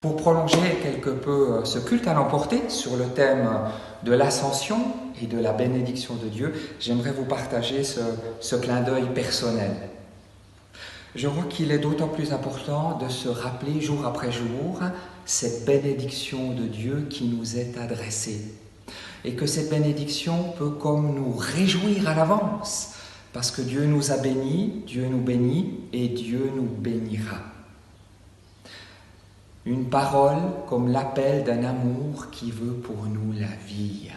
Pour prolonger quelque peu ce culte à l'emporter sur le thème de l'ascension et de la bénédiction de Dieu, j'aimerais vous partager ce clin d'œil personnel. Je crois qu'il est d'autant plus important de se rappeler jour après jour cette bénédiction de Dieu qui nous est adressée. Et que cette bénédiction peut comme nous réjouir à l'avance, parce que Dieu nous a bénis, Dieu nous bénit et Dieu nous bénira. Une parole comme l'appel d'un amour qui veut pour nous la vie.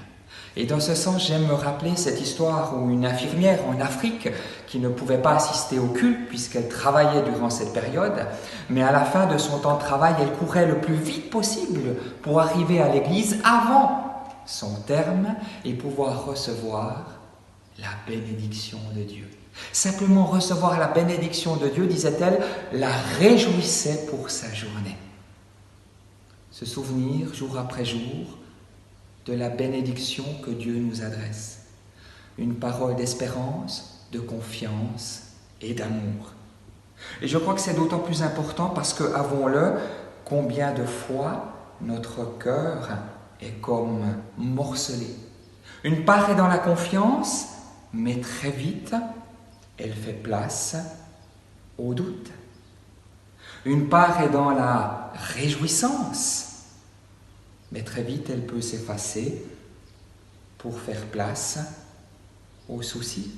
Et dans ce sens, j'aime me rappeler cette histoire où une infirmière en Afrique, qui ne pouvait pas assister au culte puisqu'elle travaillait durant cette période, mais à la fin de son temps de travail, elle courait le plus vite possible pour arriver à l'église avant son terme et pouvoir recevoir la bénédiction de Dieu. Simplement recevoir la bénédiction de Dieu, disait-elle, la réjouissait pour sa journée. Se souvenir jour après jour de la bénédiction que Dieu nous adresse. Une parole d'espérance, de confiance et d'amour. Et je crois que c'est d'autant plus important parce que, avouons-le, combien de fois notre cœur est comme morcelé. Une part est dans la confiance, mais très vite, elle fait place au doute. Une part est dans la réjouissance, mais très vite elle peut s'effacer pour faire place aux soucis,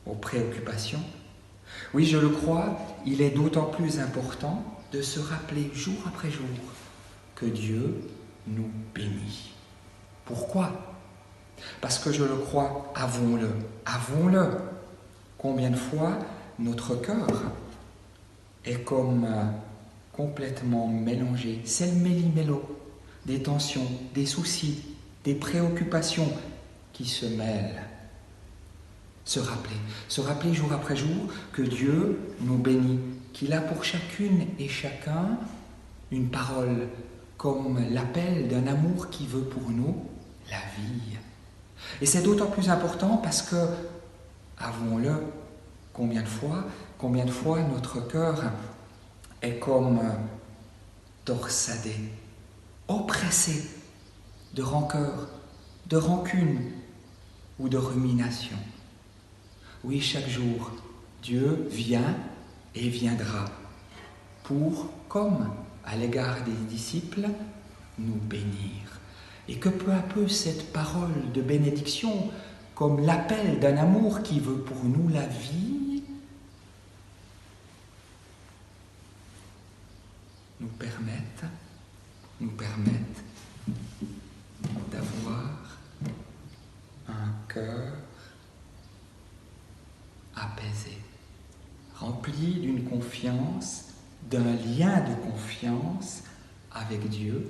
aux préoccupations. Oui, je le crois, il est d'autant plus important de se rappeler jour après jour que Dieu nous bénit. Pourquoi ? Parce que je le crois, avouons-le, combien de fois notre cœur est comme complètement mélangé. C'est le méli-mélo des tensions, des soucis, des préoccupations qui se mêlent. Se rappeler jour après jour que Dieu nous bénit, qu'il a pour chacune et chacun une parole comme l'appel d'un amour qui veut pour nous la vie. Et c'est d'autant plus important parce que, avouons-le, combien de fois notre cœur est comme torsadé, oppressé de rancœur, de rancune ou de rumination. Oui, chaque jour, Dieu vient et viendra pour, comme à l'égard des disciples, nous bénir. Et que peu à peu, cette parole de bénédiction, comme l'appel d'un amour qui veut pour nous la vie, nous permettent d'avoir un cœur apaisé, rempli d'une confiance, d'un lien de confiance avec Dieu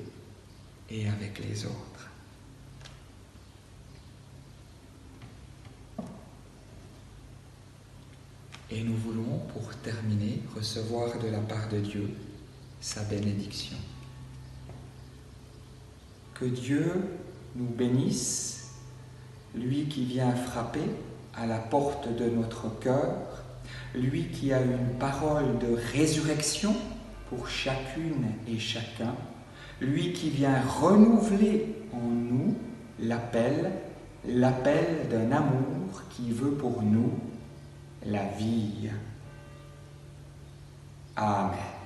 et avec les autres. Et nous voulons, pour terminer, recevoir de la part de Dieu sa bénédiction. Que Dieu nous bénisse, lui qui vient frapper à la porte de notre cœur, lui qui a une parole de résurrection pour chacune et chacun, lui qui vient renouveler en nous l'appel d'un amour qui veut pour nous la vie. Amen.